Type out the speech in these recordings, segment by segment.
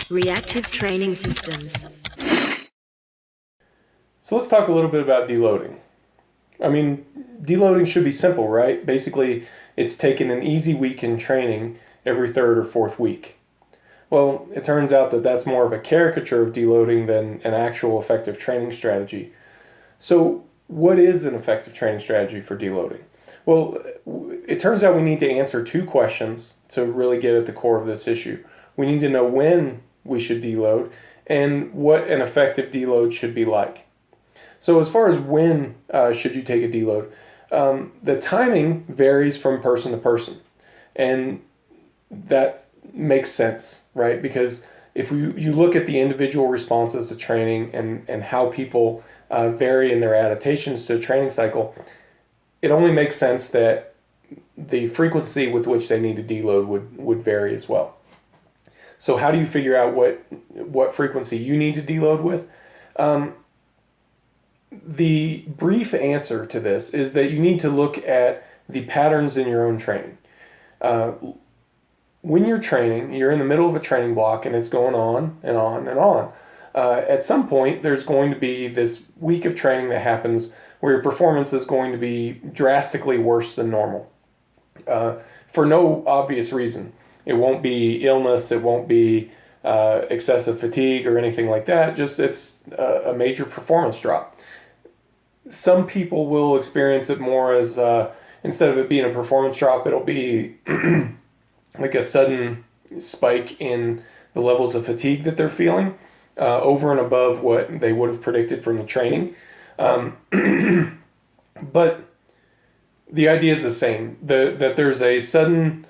Reactive training systems. So let's talk a little bit about deloading. I mean, deloading should be simple, right? Basically, it's taking an easy week in training every third or fourth week. Well, it turns out that that's more of a caricature of deloading than an actual effective training strategy. So, what is an effective training strategy for deloading? Well, it turns out we need to answer two questions to really get at the core of this issue. We need to know when we should deload and what an effective deload should be like. So as far as when should you take a deload, the timing varies from person to person. And that makes sense, right? Because if you look at the individual responses to training and how people vary in their adaptations to a training cycle, it only makes sense that the frequency with which they need to deload would vary as well. So how do you figure out what frequency you need to deload with? The brief answer to this is that you need to look at the patterns in your own training. When you're training, you're in the middle of a training block and it's going on and on and on. At some point, there's going to be this week of training that happens where your performance is going to be drastically worse than normal for no obvious reason. It won't be illness, it won't be excessive fatigue or anything like that, just it's a major performance drop. Some people will experience it more as, instead of it being a performance drop, it'll be like a sudden spike in the levels of fatigue that they're feeling over and above what they would have predicted from the training. But the idea is the same, that there's a sudden,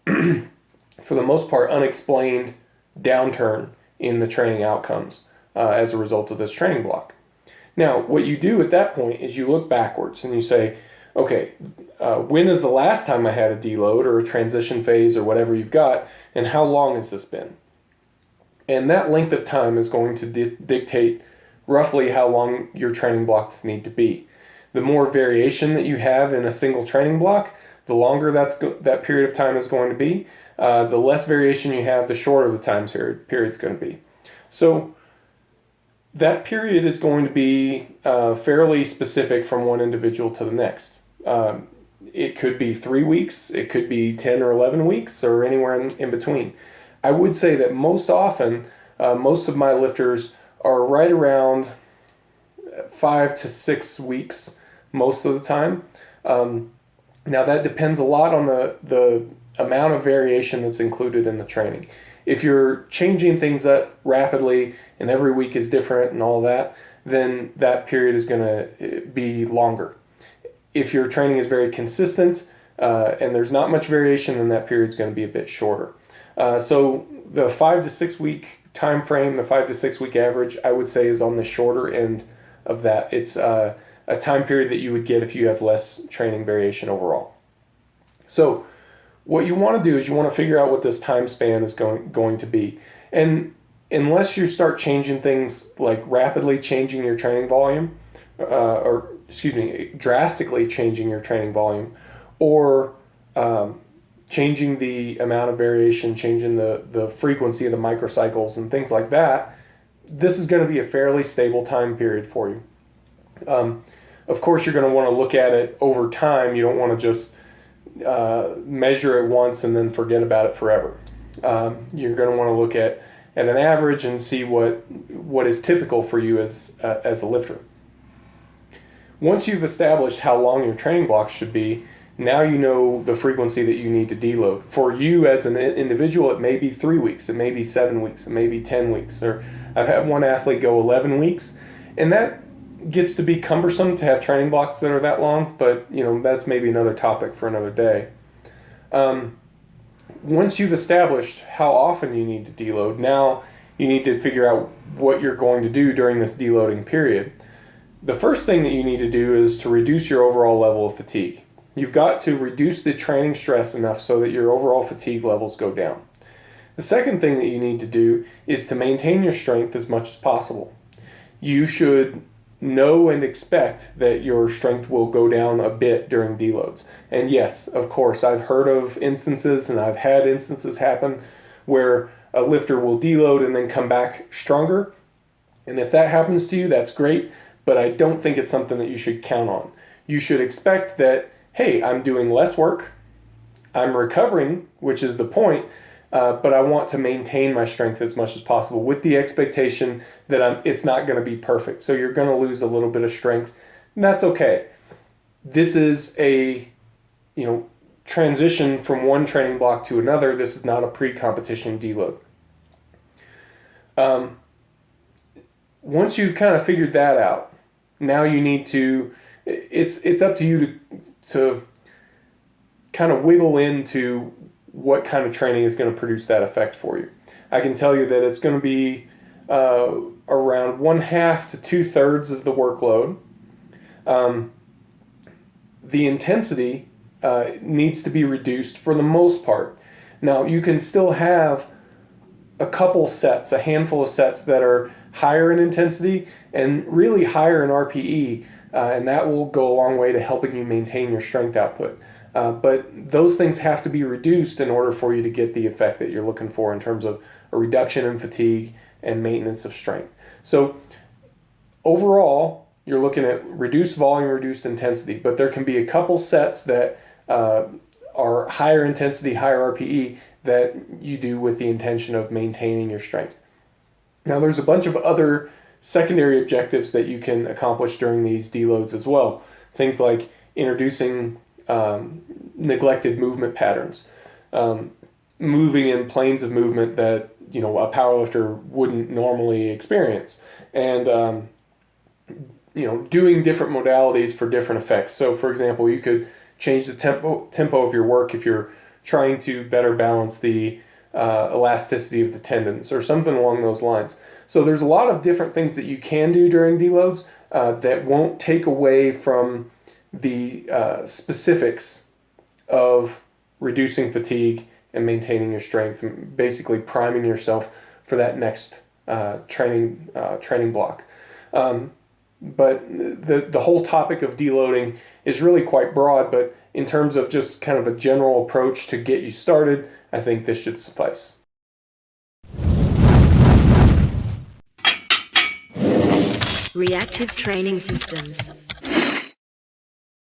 for the most part, unexplained downturn in the training outcomes as a result of this training block. Now, what you do at that point is you look backwards and you say, okay, when is the last time I had a deload or a transition phase or whatever you've got, and how long has this been? And that length of time is going to dictate roughly how long your training blocks need to be. The more variation that you have in a single training block, the longer that period of time is going to be. The less variation you have, the shorter the time period is going to be. So that period is going to be fairly specific from one individual to the next. It could be 3 weeks, it could be 10 or 11 weeks, or anywhere in between. I would say that most often, most of my lifters are right around 5 to 6 weeks most of the time. Now that depends a lot on the amount of variation that's included in the training. If you're changing things up rapidly and every week is different and all that, then that period is going to be longer. If your training is very consistent and there's not much variation, then that period is going to be a bit shorter. So the 5 to 6 week time frame, the 5 to 6 week average, I would say is on the shorter end of that. It's a time period that you would get if you have less training variation overall. So what you want to do is you want to figure out what this time span is going to be. And unless you start changing things like rapidly changing your training volume, drastically changing your training volume, or changing the amount of variation, changing the frequency of the microcycles and things like that, this is going to be a fairly stable time period for you. Of course, you're going to want to look at it over time. You don't want to just measure it once and then forget about it forever. You're going to want to look at an average and see what is typical for you as a lifter. Once you've established how long your training blocks should be, now you know the frequency that you need to deload. For you as an individual, it may be 3 weeks, it may be 7 weeks, it may be 10 weeks. Or I've had one athlete go 11 weeks, and that gets to be cumbersome to have training blocks that are that long, but that's maybe another topic for another day. Once you've established how often you need to deload, now you need to figure out what you're going to do during this deloading period. The first thing that you need to do is to reduce your overall level of fatigue. You've got to reduce the training stress enough so that your overall fatigue levels go down. The second thing that you need to do is to maintain your strength as much as possible. You should know and expect that your strength will go down a bit during deloads. And yes, of course, I've heard of instances and I've had instances happen where a lifter will deload and then come back stronger. And if that happens to you, that's great, but I don't think it's something that you should count on. You should expect that, hey, I'm doing less work, I'm recovering, which is the point, but I want to maintain my strength as much as possible with the expectation that it's not going to be perfect. So you're going to lose a little bit of strength, and that's okay. This is a, transition from one training block to another. This is not a pre-competition deload. Once you've kind of figured that out, now you need to, it's up to you to kind of wiggle into what kind of training is going to produce that effect for you. I can tell you that it's going to be around 1/2 to 2/3 of the workload. The intensity needs to be reduced for the most part. Now, you can still have a couple sets, a handful of sets that are higher in intensity and really higher in RPE, and that will go a long way to helping you maintain your strength output. But those things have to be reduced in order for you to get the effect that you're looking for in terms of a reduction in fatigue and maintenance of strength. So overall, you're looking at reduced volume, reduced intensity, but there can be a couple sets that are higher intensity, higher RPE that you do with the intention of maintaining your strength. Now, there's a bunch of other secondary objectives that you can accomplish during these deloads as well. Things like introducing neglected movement patterns, moving in planes of movement that a powerlifter wouldn't normally experience, and doing different modalities for different effects. So, for example, you could change the tempo of your work if you're trying to better balance the elasticity of the tendons or something along those lines. So there's a lot of different things that you can do during deloads that won't take away from the specifics of reducing fatigue and maintaining your strength, and basically priming yourself for that next training block. But the whole topic of deloading is really quite broad, but in terms of just kind of a general approach to get you started, I think this should suffice. Reactive training systems.